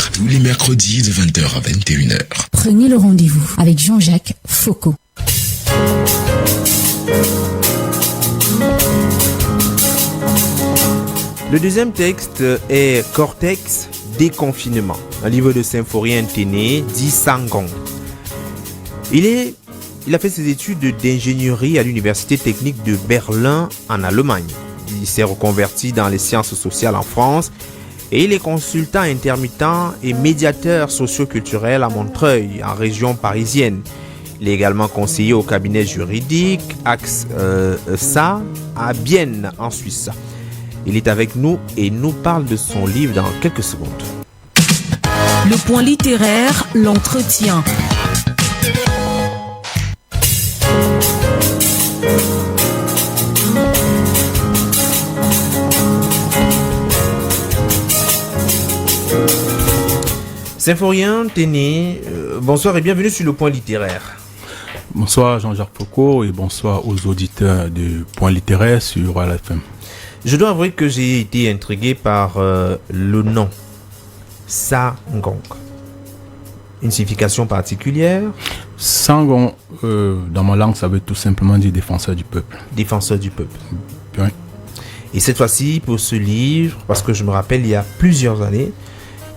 littéraire, tous les mercredis de 20h à 21h. Prenez le rendez-vous avec Jean-Jacques Foucault. Le deuxième texte est Cortex Déconfinement, un livre de Symphorien Téné, dit Sangong. Il a fait ses études d'ingénierie à l'Université technique de Berlin en Allemagne. Il s'est reconverti dans les sciences sociales en France et il est consultant intermittent et médiateur socio-culturel à Montreuil, en région parisienne. Il est également conseiller au cabinet juridique AXA à Bienne, en Suisse. Il est avec nous et nous parle de son livre dans quelques secondes. Le point littéraire, l'entretien. Symphorien Téné, bonsoir et bienvenue sur le point littéraire. Bonsoir Jean-Jacques Foucault et bonsoir aux auditeurs du point littéraire sur LFM. Je dois avouer que j'ai été intrigué par le nom, Sangong. Une signification particulière? Sangong, dans ma langue, ça veut tout simplement dire défenseur du peuple. Défenseur du peuple. Oui. Et cette fois-ci, pour ce livre, parce que je me rappelle, il y a plusieurs années,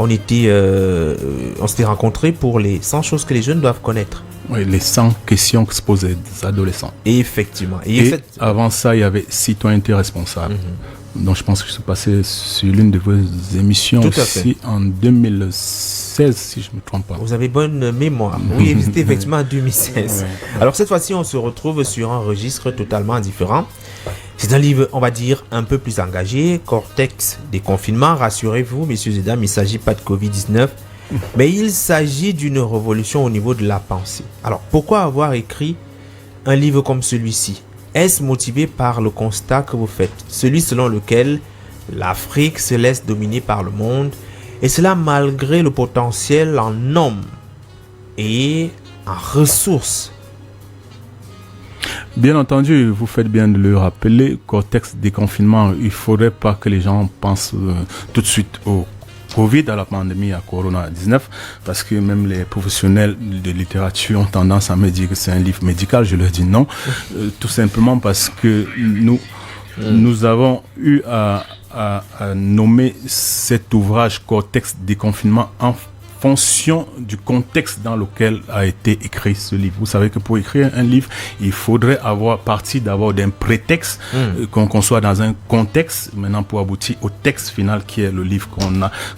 on s'était rencontrés pour les 100 choses que les jeunes doivent connaître. Oui, les 100 questions que se posent les adolescents. Effectivement. Et avant ça, il y avait Citoyenneté responsable. Donc je pense que je suis passé sur l'une de vos émissions aussi en 2016, si je ne me trompe pas. Vous avez bonne mémoire. Oui, c'était effectivement en 2016. Ouais. Alors cette fois-ci, on se retrouve sur un registre totalement différent. C'est un livre, on va dire, un peu plus engagé. Cortex Déconfinement. Rassurez-vous, messieurs et dames, il ne s'agit pas de Covid-19. Mais il s'agit d'une révolution au niveau de la pensée. Alors, pourquoi avoir écrit un livre comme celui-ci? Est-ce motivé par le constat que vous faites? Celui selon lequel l'Afrique se laisse dominer par le monde, et cela malgré le potentiel en hommes et en ressources. Bien entendu, vous faites bien de le rappeler, Cortex Déconfinement, il ne faudrait pas que les gens pensent tout de suite au Covid, à la pandémie, à Corona-19, parce que même les professionnels de littérature ont tendance à me dire que c'est un livre médical. Je leur dis non, tout simplement parce que nous avons eu à nommer cet ouvrage Cortex Déconfinement en fonction du contexte dans lequel a été écrit ce livre. Vous savez que pour écrire un livre, il faudrait avoir parti d'abord d'un prétexte, qu'on soit dans un contexte, maintenant pour aboutir au texte final qui est le livre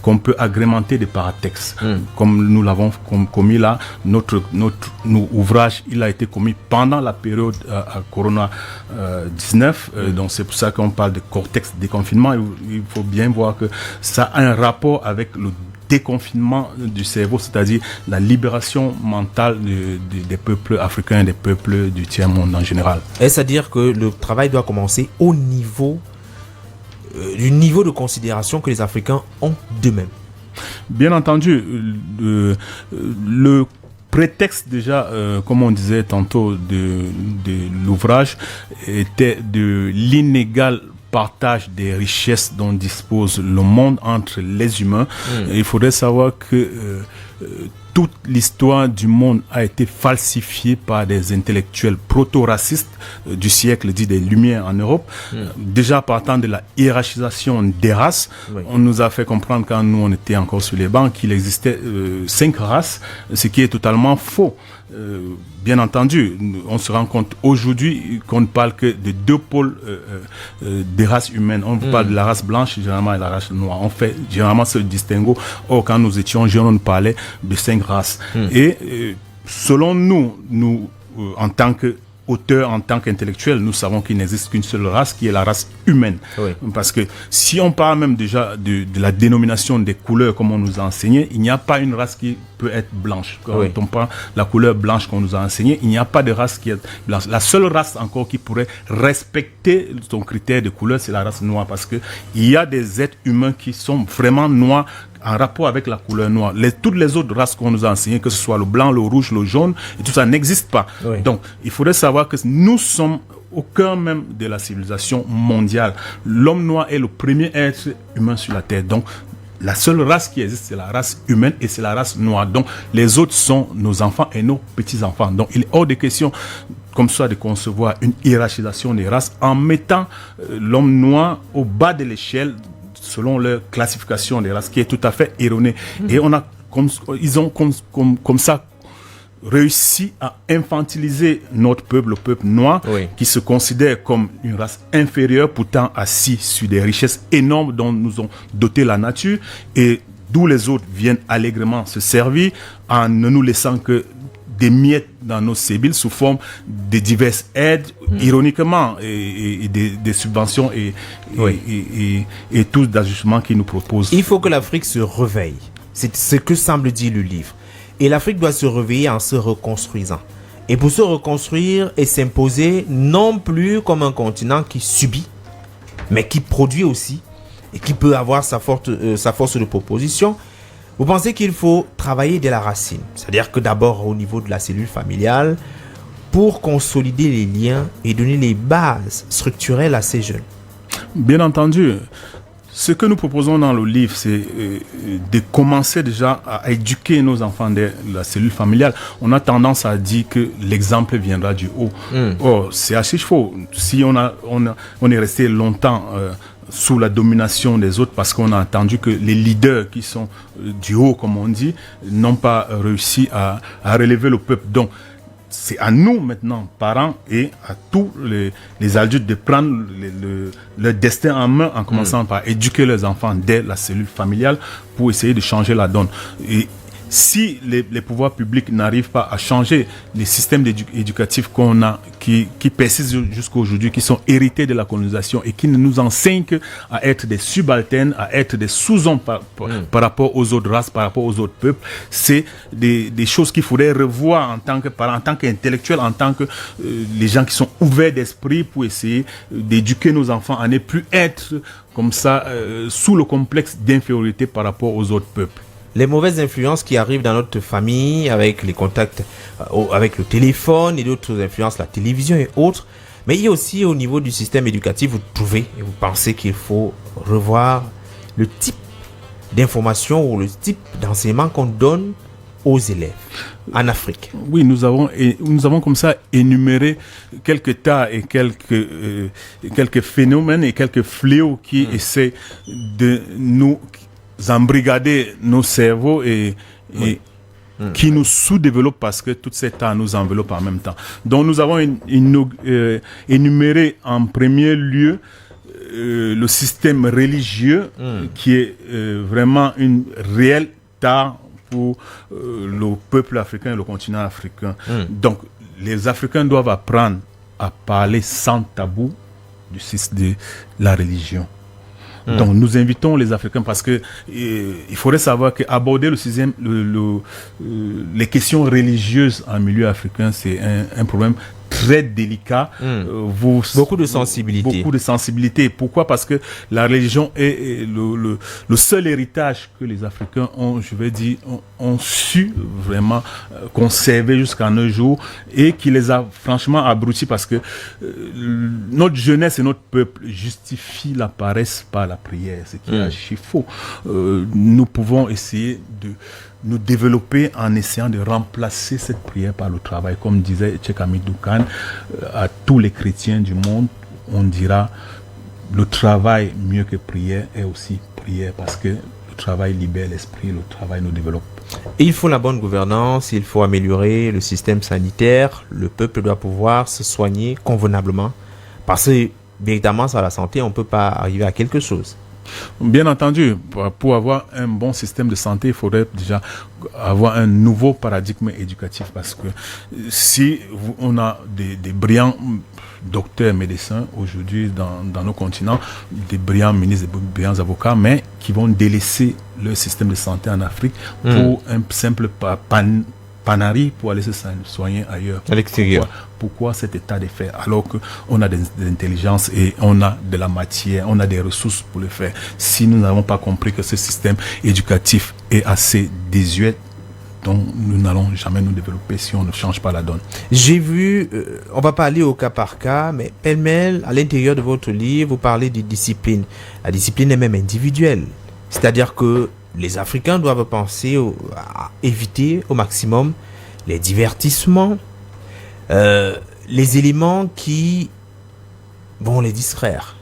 qu'on peut agrémenter de paratextes. Comme nous l'avons commis là, notre ouvrage, il a été commis pendant la période à Corona-19, donc c'est pour ça qu'on parle de Cortex Déconfinement. Il faut bien voir que ça a un rapport avec le déconfinement du cerveau, c'est-à-dire la libération mentale des peuples africains, des peuples du tiers-monde en général. Est-ce à dire que le travail doit commencer au niveau du niveau de considération que les Africains ont d'eux-mêmes? Bien entendu, le prétexte déjà, comme on disait tantôt, de l'ouvrage était de l'inégal partage des richesses dont dispose le monde entre les humains. Il faudrait savoir que toute l'histoire du monde a été falsifiée par des intellectuels proto-racistes du siècle dit des Lumières en Europe. Déjà partant de la hiérarchisation des races, on nous a fait comprendre quand nous on était encore sur les bancs qu'il existait 5 races, ce qui est totalement faux. Bien entendu, on se rend compte aujourd'hui qu'on ne parle que de 2 pôles des races humaines. On parle de la race blanche généralement et la race noire. On fait généralement ce distinguo. Or, quand nous étions jeunes, on parlait de 5 races. Et selon nous, en tant qu'auteurs, en tant qu'intellectuels, nous savons qu'il n'existe qu'une seule race, qui est la race humaine. Parce que si on parle même déjà de la dénomination des couleurs, comme on nous a enseigné, il n'y a pas une race qui peut être blanche. Quand on parle de la couleur blanche qu'on nous a enseigné, il n'y a pas de race qui est blanche. La seule race encore qui pourrait respecter son critère de couleur, c'est la race noire, parce que il y a des êtres humains qui sont vraiment noirs en rapport avec la couleur noire. Toutes les autres races qu'on nous a enseignées, que ce soit le blanc, le rouge, le jaune, et tout ça n'existe pas. Donc, il faudrait savoir que nous sommes au cœur même de la civilisation mondiale. L'homme noir est le premier être humain sur la Terre. Donc, la seule race qui existe, c'est la race humaine et c'est la race noire. Donc, les autres sont nos enfants et nos petits-enfants. Donc, il est hors de question, comme ça, de concevoir une hiérarchisation des races en mettant l'homme noir au bas de l'échelle selon leur classification des races, qui est tout à fait erronée. Et ils ont comme ça réussi à infantiliser notre peuple, le peuple noir, qui se considère comme une race inférieure, pourtant assis sur des richesses énormes dont nous ont doté la nature, et d'où les autres viennent allègrement se servir en ne nous laissant que des miettes dans nos sébiles sous forme de diverses aides, ironiquement, et des subventions et tous les ajustements qu'ils nous proposent. Il faut que l'Afrique se réveille. C'est ce que semble dire le livre. Et l'Afrique doit se réveiller en se reconstruisant. Et pour se reconstruire et s'imposer non plus comme un continent qui subit, mais qui produit aussi et qui peut avoir sa force de proposition, vous pensez qu'il faut travailler dès la racine. C'est-à-dire que d'abord au niveau de la cellule familiale, pour consolider les liens et donner les bases structurelles à ces jeunes. Bien entendu. Ce que nous proposons dans le livre, c'est de commencer déjà à éduquer nos enfants de la cellule familiale. On a tendance à dire que l'exemple viendra du haut. Or, c'est assez faux. Si on est resté longtemps sous la domination des autres parce qu'on a entendu que les leaders qui sont du haut, comme on dit, n'ont pas réussi à relever le peuple. Donc, c'est à nous maintenant, parents et à tous les adultes, de prendre leur destin en main en commençant par éduquer leurs enfants dès la cellule familiale pour essayer de changer la donne. Et si les pouvoirs publics n'arrivent pas à changer les systèmes éducatifs qu'on a, qui persistent jusqu'à aujourd'hui, qui sont hérités de la colonisation et qui ne nous enseignent qu'à être des subalternes, à être des sous-hommes par rapport aux autres races, par rapport aux autres peuples, c'est des choses qu'il faudrait revoir en tant que parents, en tant qu'intellectuels, en tant que les gens qui sont ouverts d'esprit pour essayer d'éduquer nos enfants à ne plus être comme ça sous le complexe d'infériorité par rapport aux autres peuples. Les mauvaises influences qui arrivent dans notre famille avec les contacts avec le téléphone et d'autres influences, la télévision et autres. Mais il y a aussi au niveau du système éducatif, vous trouvez et vous pensez qu'il faut revoir le type d'information ou le type d'enseignement qu'on donne aux élèves en Afrique. Oui, nous avons comme ça énuméré quelques tas et quelques phénomènes et quelques fléaux qui essaient de nous embrigader nos cerveaux et qui nous sous-développent parce que toutes ces tas nous enveloppent en même temps. Donc nous avons énuméré en premier lieu le système religieux qui est vraiment une réelle tare pour le peuple africain et le continent africain. Donc les Africains doivent apprendre à parler sans tabou de la religion. Donc nous invitons les Africains parce que il faudrait savoir qu'aborder les questions religieuses en milieu africain, c'est un problème très délicat. Beaucoup de sensibilité. Beaucoup de sensibilité. Pourquoi? Parce que la religion est le seul héritage que les Africains ont, je vais dire, ont su vraiment conserver jusqu'à nos jours et qui les a franchement abrutis parce que notre jeunesse et notre peuple justifient la paresse par la prière, ce qui est archi faux. Nous pouvons essayer de nous développer en essayant de remplacer cette prière par le travail. Comme disait Cheikh Hamidou Kane, à tous les chrétiens du monde, on dira le travail mieux que prière est aussi prière parce que le travail libère l'esprit, le travail nous développe. Il faut la bonne gouvernance, il faut améliorer le système sanitaire, le peuple doit pouvoir se soigner convenablement parce que véritablement sans la santé on ne peut pas arriver à quelque chose. Bien entendu, pour avoir un bon système de santé, il faudrait déjà avoir un nouveau paradigme éducatif parce que si on a des brillants docteurs, médecins aujourd'hui dans nos continents, des brillants ministres, des brillants avocats, mais qui vont délaisser le système de santé en Afrique pour un simple panari pour aller se soigner ailleurs. À l'extérieur. Pourquoi cet état de fait alors qu'on a des intelligences et on a de la matière, on a des ressources pour le faire. Si nous n'avons pas compris que ce système éducatif est assez désuet, donc nous n'allons jamais nous développer si on ne change pas la donne. J'ai vu, on va pas aller au cas par cas, mais pêle-mêle, à l'intérieur de votre livre, vous parlez de discipline. La discipline est même individuelle. C'est-à-dire que les Africains doivent penser à éviter au maximum les divertissements, les éléments qui vont les distraire.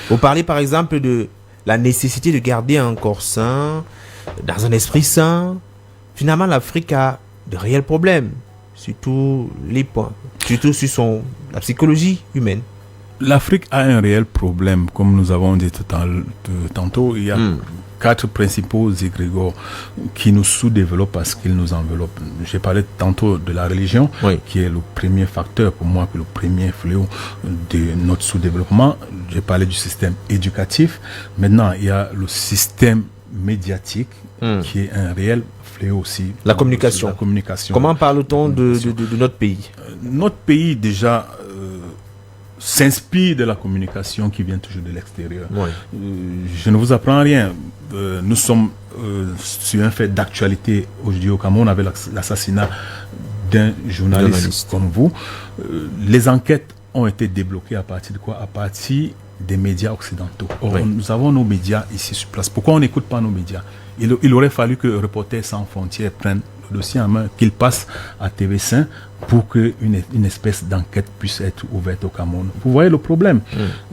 Vous parlez par exemple de la nécessité de garder un corps sain, dans un esprit sain. Finalement, l'Afrique a de réels problèmes sur tous les points, surtout sur la psychologie humaine. L'Afrique a un réel problème, comme nous avons dit tantôt. Il y a 4 principaux égrégores qui nous sous-développent parce qu'ils nous enveloppent. J'ai parlé tantôt de la religion, qui est le premier facteur pour moi, le premier fléau de notre sous-développement. J'ai parlé du système éducatif. Maintenant, il y a le système médiatique qui est un réel fléau aussi. La communication. Comment parle-t-on de notre pays? Notre pays, déjà, s'inspire de la communication qui vient toujours de l'extérieur. Je ne vous apprends rien. Nous sommes sur un fait d'actualité aujourd'hui au Cameroun avec l'assassinat d'un journaliste comme vous. Les enquêtes ont été débloquées à partir de quoi? À partir des médias occidentaux. Or, nous avons nos médias ici sur place. Pourquoi on n'écoute pas nos médias? Il aurait fallu que Reporters sans frontières prenne le dossier en main, qu'il passe à TV5 pour qu'une espèce d'enquête puisse être ouverte au Cameroun. Vous voyez le problème?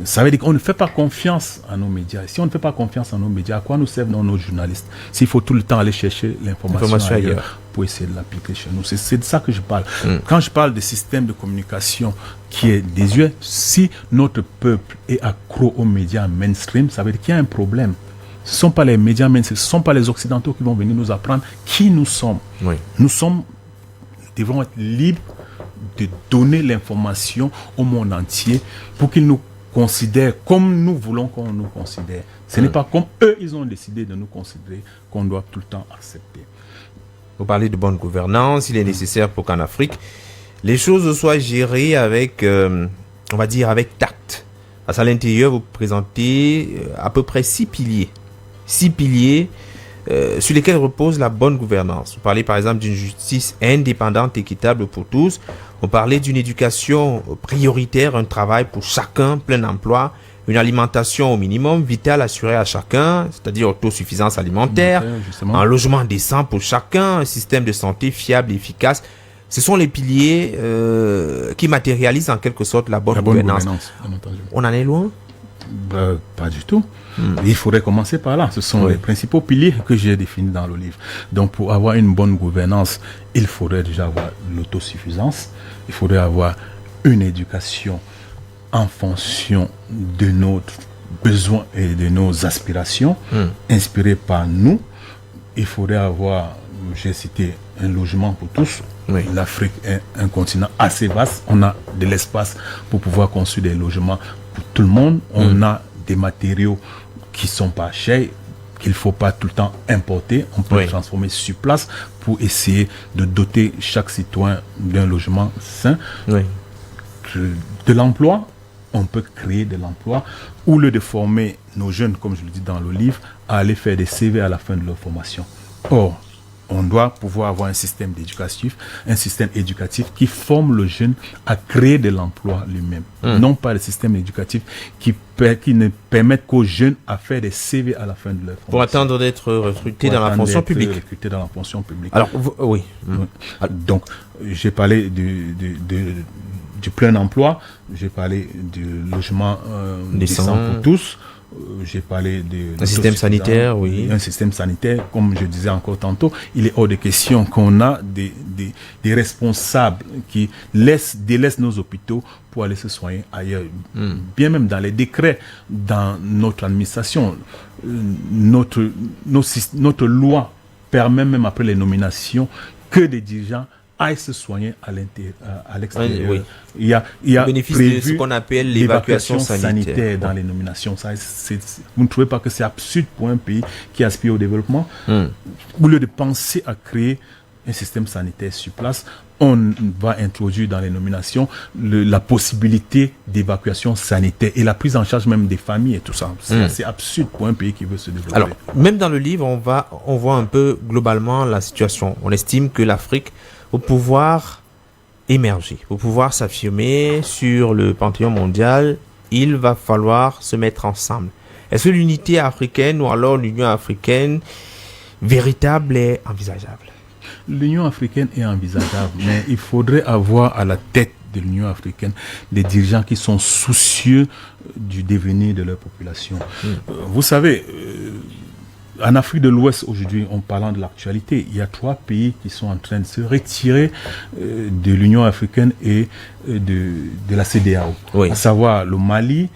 Ça veut dire qu'on ne fait pas confiance à nos médias. Si on ne fait pas confiance à nos médias, à quoi nous servent nos journalistes? S'il faut tout le temps aller chercher l'information ailleurs pour essayer de l'appliquer chez nous. C'est de ça que je parle. Quand je parle de système de communication qui est désuet, si notre peuple est accro aux médias mainstream, ça veut dire qu'il y a un problème. Ce ne sont pas les médias mainstream, ce ne sont pas les Occidentaux qui vont venir nous apprendre qui nous sommes. Nous devons être libres de donner l'information au monde entier pour qu'ils nous considèrent comme nous voulons qu'on nous considère. Ce n'est pas comme eux, ils ont décidé de nous considérer qu'on doit tout le temps accepter. Vous parlez de bonne gouvernance, il est nécessaire pour qu'en Afrique, les choses soient gérées avec, on va dire, avec tact. À l'intérieur, vous présentez à peu près 6 piliers. 6 piliers sur lesquels repose la bonne gouvernance. Vous parlez par exemple d'une justice indépendante, équitable pour tous. Vous parlez d'une éducation prioritaire, un travail pour chacun, plein emploi, une alimentation au minimum, vitale assurée à chacun, c'est-à-dire autosuffisance alimentaire, un logement décent pour chacun, un système de santé fiable et efficace. Ce sont les piliers qui matérialisent en quelque sorte la bonne gouvernance. On en est loin? Pas du tout. Il faudrait commencer par là. Ce sont les principaux piliers que j'ai définis dans le livre. Donc, pour avoir une bonne gouvernance, il faudrait déjà avoir l'autosuffisance. Il faudrait avoir une éducation en fonction de nos besoins et de nos aspirations, inspirées par nous. Il faudrait avoir, j'ai cité, un logement pour tous. L'Afrique est un continent assez vaste. On a de l'espace pour pouvoir construire des logements pour tout le monde. On a des matériaux qui sont pas chers, qu'il ne faut pas tout le temps importer. On peut les transformer sur place pour essayer de doter chaque citoyen d'un logement sain. De l'emploi, on peut créer de l'emploi, au lieu de former nos jeunes, comme je le dis dans le livre, à aller faire des CV à la fin de leur formation. Or, on doit pouvoir avoir un système éducatif qui forme le jeune à créer de l'emploi lui-même. Non pas le système éducatif qui ne permette qu'aux jeunes à faire des CV à la fin de leur formation. Pour attendre d'être recrutés dans la fonction publique. Alors, Donc, j'ai parlé du plein emploi, j'ai parlé du logement décent pour tous. J'ai parlé d'un système sanitaire, un système sanitaire, comme je disais encore tantôt. Il est hors de question qu'on a des responsables qui délaissent nos hôpitaux pour aller se soigner ailleurs. Bien même dans les décrets, dans notre administration, notre loi permet même après les nominations que des dirigeants aillent se soigner à l'extérieur. Il y a prévu ce qu'on appelle l'évacuation sanitaire dans les nominations. Vous ne trouvez pas que c'est absurde pour un pays qui aspire au développement? Au lieu de penser à créer un système sanitaire sur place, on va introduire dans les nominations la possibilité d'évacuation sanitaire et la prise en charge même des familles et tout ça. C'est assez absurde pour un pays qui veut se développer. Alors, même dans le livre, on voit un peu globalement la situation. On estime que l'Afrique, pour pouvoir émerger, pour pouvoir s'affirmer sur le panthéon mondial, il va falloir se mettre ensemble. Est-ce que l'unité africaine ou alors l'Union africaine véritable est envisageable? L'Union africaine est envisageable, mais il faudrait avoir à la tête de l'Union africaine des dirigeants qui sont soucieux du devenir de leur population. Vous savez, en Afrique de l'Ouest aujourd'hui, en parlant de l'actualité, il y a 3 pays qui sont en train de se retirer de l'Union africaine et de la CEDEAO, à savoir le Mali,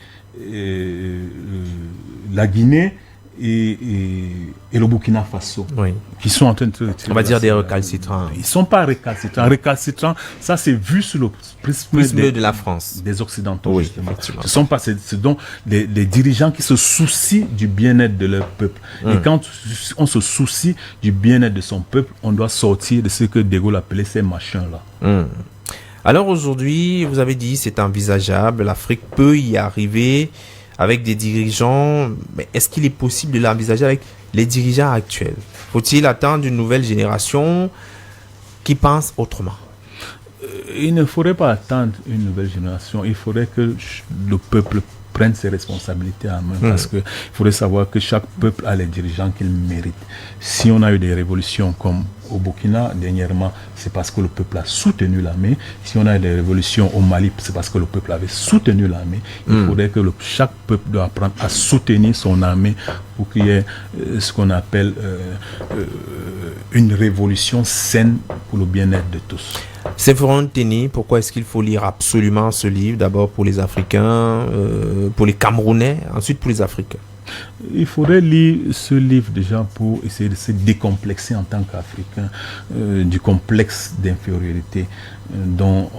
la Guinée et le Burkina Faso, qui sont en train de se retirer. On va dire des récalcitrants. Ils ne sont pas récalcitrants. Récalcitrants, ça c'est vu sur le prisme de la France. Des Occidentaux, justement. Ce sont pas, ce sont des dirigeants qui se soucient du bien-être de leur peuple. Et quand on se soucie du bien-être de son peuple, on doit sortir de ce que De Gaulle appelait ces machins-là. Alors aujourd'hui, vous avez dit c'est envisageable, l'Afrique peut y arriver avec des dirigeants, mais est-ce qu'il est possible de l'envisager avec les dirigeants actuels? Faut-il attendre une nouvelle génération qui pense autrement? Il ne faudrait pas attendre une nouvelle génération, il faudrait que le peuple prenne ses responsabilités en main, parce qu'il faudrait savoir que chaque peuple a les dirigeants qu'il mérite. Si on a eu des révolutions comme au Burkina dernièrement, c'est parce que le peuple a soutenu l'armée. Si on a eu des révolutions au Mali, c'est parce que le peuple avait soutenu l'armée. Il faudrait que chaque peuple doit apprendre à soutenir son armée pour qu'il y ait ce qu'on appelle une révolution saine pour le bien-être de tous. Séphorone Téni, pourquoi est-ce qu'il faut lire absolument ce livre? D'abord pour les Africains, pour les Camerounais, ensuite pour les Africains. Il faudrait lire ce livre déjà pour essayer de se décomplexer en tant qu'Africain du complexe d'infériorité dont,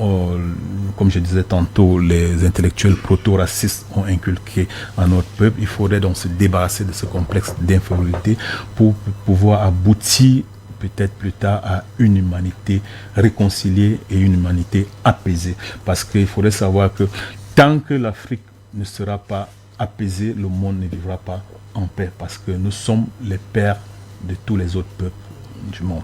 comme je disais tantôt, les intellectuels proto-racistes ont inculqué à notre peuple. Il faudrait donc se débarrasser de ce complexe d'infériorité pour pouvoir aboutir peut-être plus tard à une humanité réconciliée et une humanité apaisée. Parce qu'il faudrait savoir que tant que l'Afrique ne sera pas apaisée, le monde ne vivra pas en paix, parce que nous sommes les pères de tous les autres peuples du monde.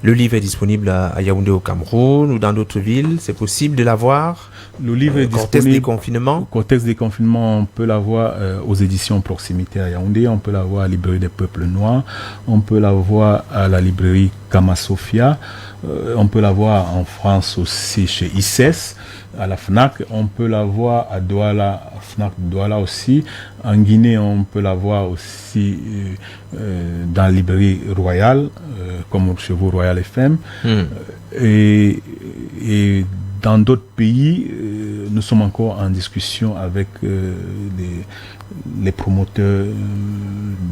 Le livre est disponible à Yaoundé au Cameroun ou dans d'autres villes, c'est possible de l'avoir? Le livre est Contexte disponible. des confinements. Contexte des confinements, on peut l'avoir aux éditions Proximité à Yaoundé, on peut l'avoir à la librairie des peuples noirs, on peut l'avoir à la librairie Kama Sophia, on peut l'avoir en France aussi chez ICES, à la FNAC, on peut l'avoir à Douala, FNAC Douala aussi, en Guinée on peut l'avoir aussi dans la librairie Royale, comme chez vous Royal FM, et dans d'autres pays, nous sommes encore en discussion avec les promoteurs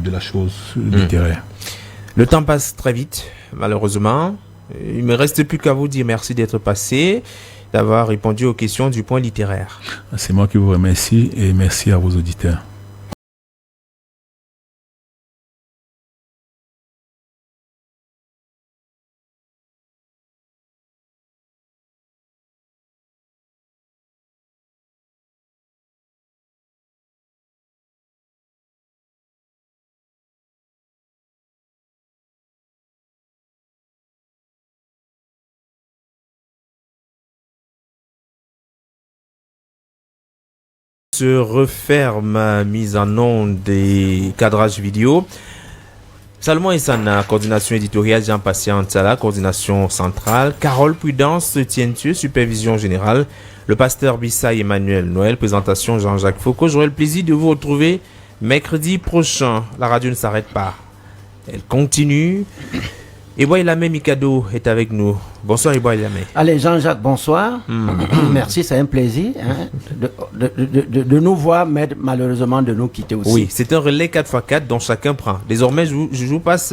de la chose littéraire. Le temps passe très vite, malheureusement. Il ne me reste plus qu'à vous dire merci d'être passé, d'avoir répondu aux questions du point littéraire. C'est moi qui vous remercie et merci à vos auditeurs. Se referme mise en onde des cadrages vidéo. Salomon Essana, coordination éditoriale, Jean-Patient Tsala, coordination centrale, Carole Prudence Tientieux, supervision générale, le pasteur Bissaï Emmanuel Noël, présentation Jean-Jacques Foucault. J'aurai le plaisir de vous retrouver mercredi prochain. La radio ne s'arrête pas, elle continue. Iboylamé Mikado est avec nous. Bonsoir Iboylamé. Allez Jean-Jacques, bonsoir. Merci, c'est un plaisir de nous voir, mais malheureusement de nous quitter aussi. Oui, c'est un relais 4x4 dont chacun prend. Désormais, je vous passe...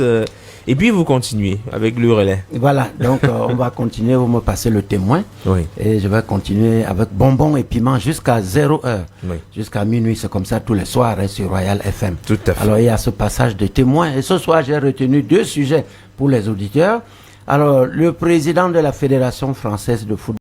et puis vous continuez avec le relais. Voilà, donc on va continuer, vous me passez le témoin. Oui. Et je vais continuer avec bonbons et piments jusqu'à 0h. Oui. Jusqu'à minuit, c'est comme ça tous les soirs sur Royal FM. Tout à fait. Alors il y a ce passage de témoin. Et ce soir, j'ai retenu 2 sujets pour les auditeurs. Alors, le président de la Fédération française de football